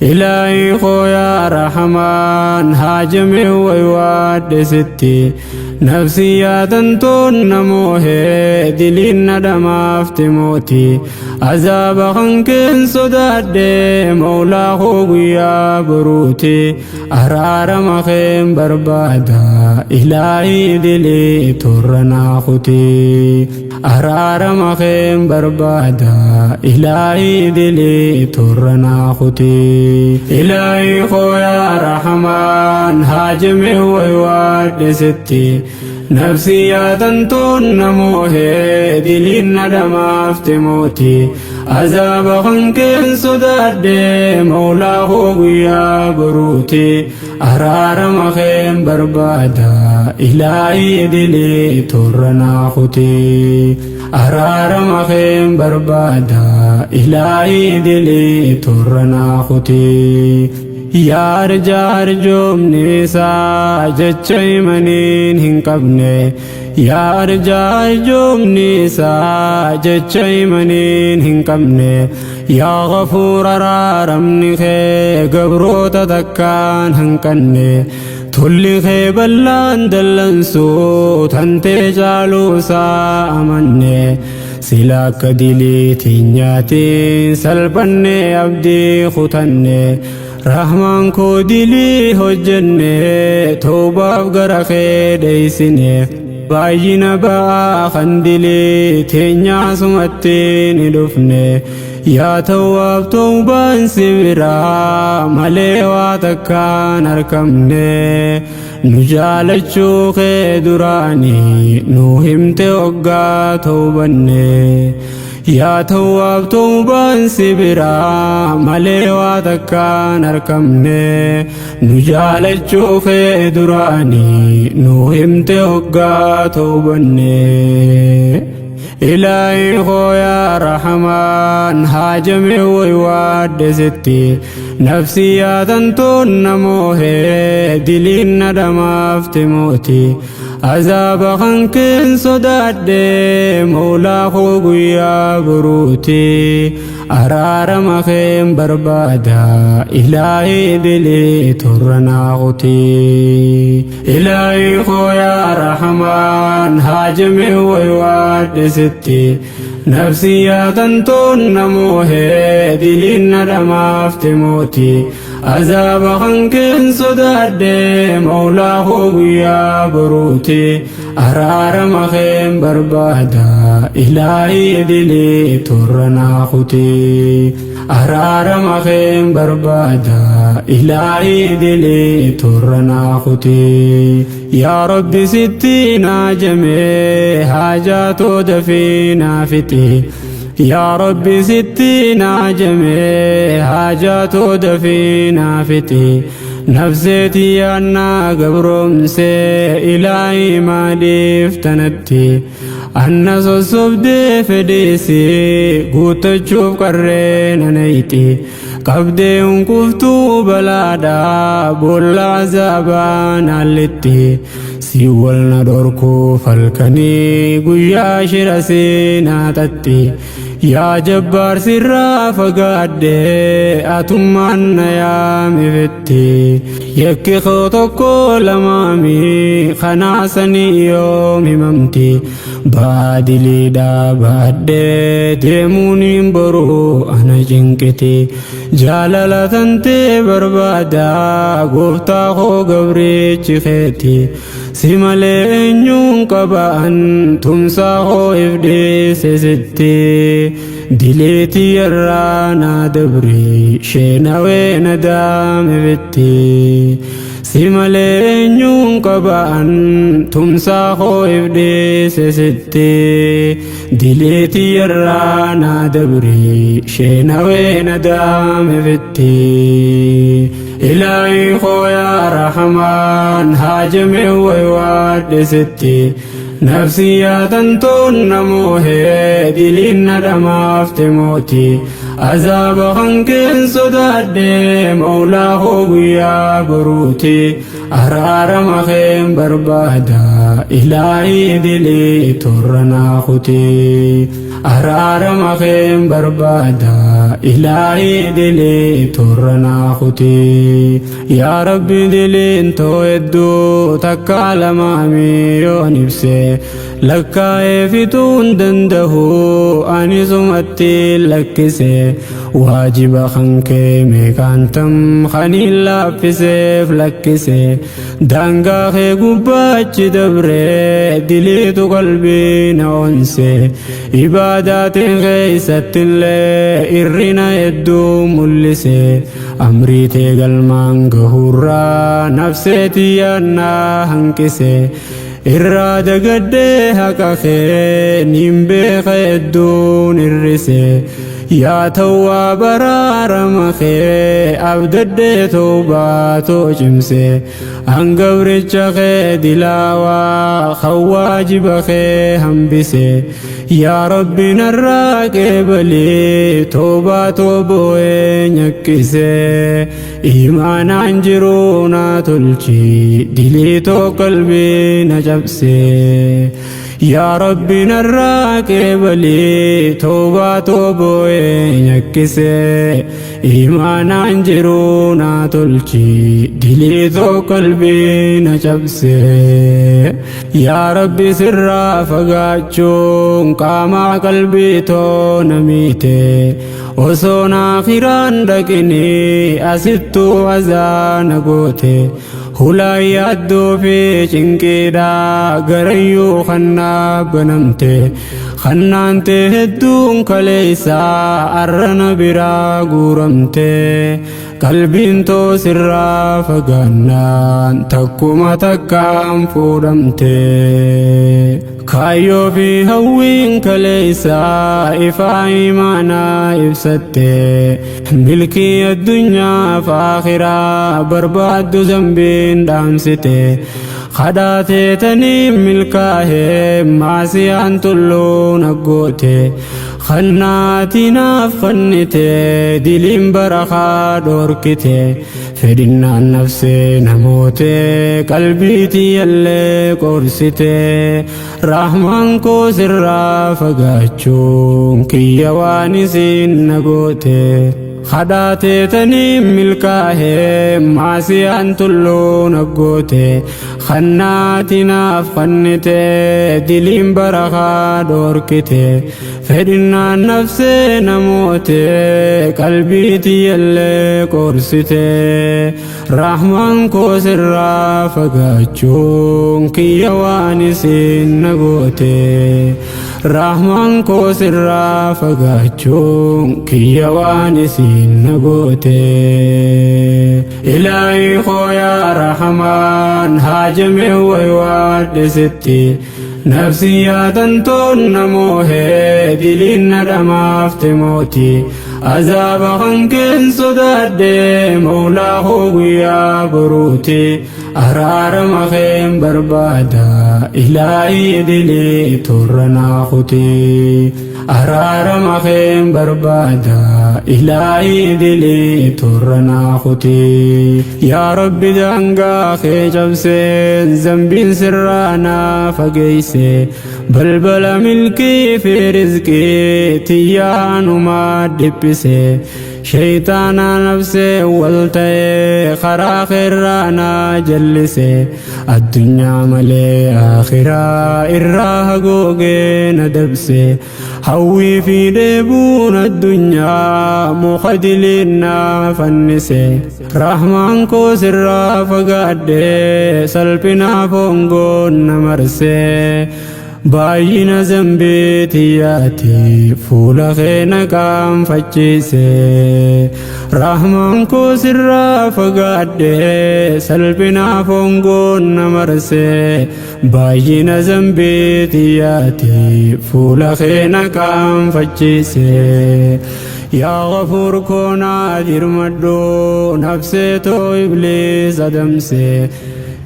إلهي خويا رحمن هاجمي ويواد ستي نفسي يا تنتون نموه دلين ندما افتموتي عذاب خنكن صداد مولا خويا بروتي أرار مخيم بربادا إلهي دلي ترنا خوتي أرار مخيم بربادا إلهي دلي ترنا خوتي إلهي خويا رحمن هاجمي ويواد ستي نفسي يا تنتون نموه دلين ندما افتموتي عذاب خنكن صداد مولا خويا بروتي أرار مخيم بربادا إلهي دلي ترنا خوتي أرار مخيم بربادا إلهي دلي ترنا خوتي يا رجال جومني ساجتشي منين هنقبني يا رجال جومني ساجتشي منين هنقبني يا غفور رارمني خي قبرو تدكان هنقني تولي خي بلان دلنسو تنتي جالو سامني سلاك دلي تنياتي سلبني أبدي خطني رحمان کو دلی حجنه توبه غرخه دیسنه باجینا با خندلی تینیا سمتین دفنه یا تواب توبان سبرا ملیواتکان ارکمنه نجالچو خی درانی نوهمت اگا توبنه يا تواب توبان سبرا ملیواتکان ارکمنه نجال الشوخ دراني نوهمت اگا توبنه إلهي خويا رحمن هاجمي ويواد ستي نفسي يا تنتون نموه دلين ندما افتموتي عذاب خنكن صداد مولا خويا بروتي أرار مخيم بربادا إلهي دلي ترنا غتي إلهي خويا رحمن هاجمي ويواد ستي نفسي يا تنتون نموه دلين ندما افتموتي عذاب خنكن صداد مولا خويا بروتي أرار مخيم بربادا إلهي دلي ترنا خوتي أرار مخيم بربادا إلهي دلي ترنا خوتي يا رب ستينا جميع حاجات دفينا فتي يا رب ستينا جميع حاجات دفينا فتي نفسيتي أنا قبرم سي إلهي ما دفتنتي أنا صصب فديسي قوت تشوف قرين نيتي قبدي انكفتو بلادا بولا زبان اللتي سيولنا دوركو فالكني قيا شرسينا تتي يا جبار سرا فقاد أتمان يا مفتي يكي خوتكو لمامي خناسني يوم ممتي بادلي دا باد ديموني برو أنا جنكتي جالالة تنتي بربادا قفتا خو قبري چخيتي سمالي نيون قبان تمسا خو إفديس ستي دليتي يرانا دبري شيناوي ندام بتي سمالي نيون قبان تمسا خو إفديس ستي دليتي يرانا دبري شيناوي ندام بتي إلهي خويا رحمن هاجمي ويواد ستي نفسي يا تنتون نموه دلين ندما افتموتي عذاب خنكن صداد مولا خويا بروتي أرار مخيم بربادا إلهي دلي ترنا خوتي araarama keen barbaada ilaahi dilee torranaa kutii yaa rabbi dileen too hedduu takka lamaami yoon ibse lakkaa'ee fituun dandahu ani sumatti lakkise waajiba kan kee meeqaantam kaniin laaffiseef lakkise daangaa kee gubbaachi dabree dileetu qalbii na onse ibaadaatiin keeysattillee irrina hedduu mul'ise amrii tee galmaan gahurraa nafseetii yaannaa hanqise irraa dagadee haqa kee niin beeka hedduun irrise yaa tawwaa baraarama kee abdaddee tawbaa too cimse hangabricha kee dilaawaa kan waajiba kee hambise yaa rabbi narraa qeebalee tawbaa too boo'ee nyakkise imaanaan jiruu naa tolchi dilii too qalbii na cabse yaa rabbi narraa qeebalee tawbaa too boo'ee nyakkise imaanaan jiruu naa tolchi dilii too qalbii na cabse yaa rabbi sirraa fagaachuun qaamaa qalbii too na miite osoo naakhiraan dhaqinii asittuu azaana goote hulaa yaaddoo fi cinqiidhaa garayyuu kannaa banamte kannaante hedduun kaleeysaa arrana biraa guuramte qalbiin too sirraa fagaannaan takkuma takkaan fuudhamte kaayyoo fi hawwiin kaleeysaa ifaa imaanaa ibsatte milkii addunyaa fi aakhiraa barbaaddu zambiin dhaamsite kadhaateetanii milkaa'ee maasiyaan tulluun aggoote kannaatinaaf kannite diliin barakaa dhorkite fedhinnaan nafsee namoote qalbiitii yallee qorsite rahmaan koo sirraa fagaachuun kiyya waan isiin nagoote kadhaateetanii milkaa'ee maasiyaan tulluun aggoote kannaatinaaf kannite diliin barakaa dhorkite fedhinnaan nafsee namoote qalbiitii yallee qorsite rahmaan koo sirraa fagaachuun kiyya waan isiin nagoote rahmaan koo sirraa fagaachuun kiyya waan isiin nagoote ilaahi koo yaa rahamaan haajame waywaadhe sitti nafsiyyaatan toon namoohee diliin na dhamaafte mooti azaaba kan keen sodaadhe mawlaa koo guyyaa boruuti araarama keen barbaada ilaahi dilee torranaa kuti araarama keen barbaada ilaahi dilee torranaa kuti yaa rabbi daangaa kee cabseen zambiin sirraa naa fageeyse balbala milkii fi rizqii tiyyaanumaa dhiphise shaytaanaa nafsee wal ta'ee karaa keerraa naa jallise addunyaa malee aakhiraa irraa hagoogee na dabse hawwii fi dheebuun addunyaa muka diliin naa fannise rahmaan koo sirraa fagaadhee salphinaa foongoon na marse baay'ina zambiitiyyaati fuula kee na qaanfachiise rahmaan koo sirraa fagaadhee salphinaa foongoon na marse baay'ina zambiitiyyaati fuula kee na qaanfachiise yaa ghafuur koo naa dirmadhu nafsee too ibliis adamse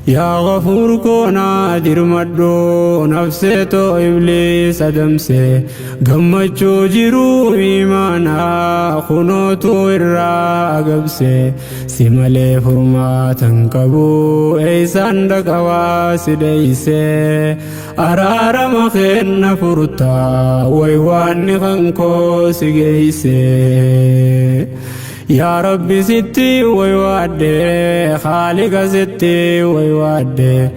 يا غفور كونا دير مدو نفسي تو إبليس أدمسي قمتشو جيرو إيمانا خنوتو إرا قبسي سيمالي فرما تنكبو إيسان دقوا سديسي أرار مخين فرطا ويوان خنكو سيجيسي يا ربي ستي ويوادي خالق ستي ويوادي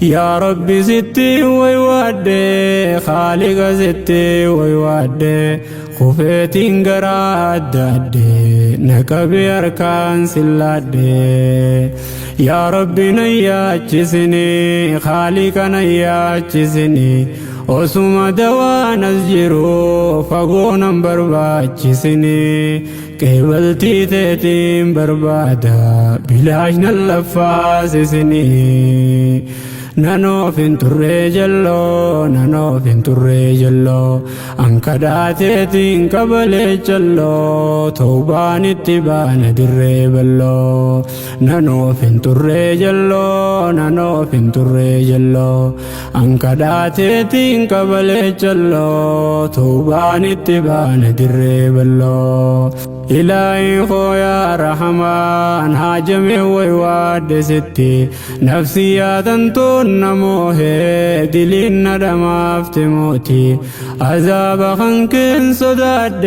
يا ربي ستي ويوادي خالق ستي ويوادي خفيتين قراد دادي نكبي أركان سلادي يا ربي نياتشسني خالق نياتشسني وسما دوا نزجرو فقونا برباتشسني قبلتي تيتين بربادا بلاجنا اللفاسسني نانو فنتوري جلو نانو فنتوري جلو أنكداتي قبل جلو توبان اتبان دري بلو نانو فنتوري جلو نانو فنتوري جلو أنكداتي قبل جلو توبان اتبان دري بلو إلهي خويا رحمن هاجمي ويواد ستي نفسي يا تنتون نموه دلين ندم افتموتي عذاب خنكن صداد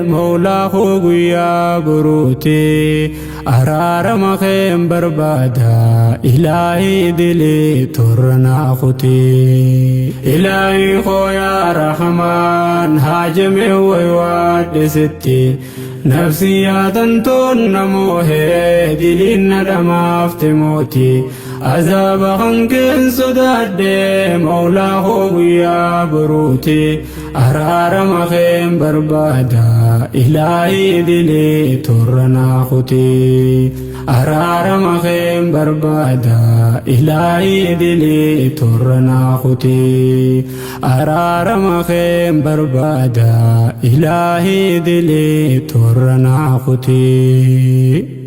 مولا خوغيا بروتي أرار مخيم بربادا إلهي دلي ترنا خطي إلهي خويا رحمن هاجمي ويواد ستي نفسي يا تنتون نموه دلين ندم افتموتي عذاب خنكن صداد مولا خوغيا بروتي أرار مخيم بربادا إلهي دلي ترنا خطي أرار مخيم بربادا إلهي دلي ترنا خطي أرار مخيم بربادا إلهي دلي ترنا خطي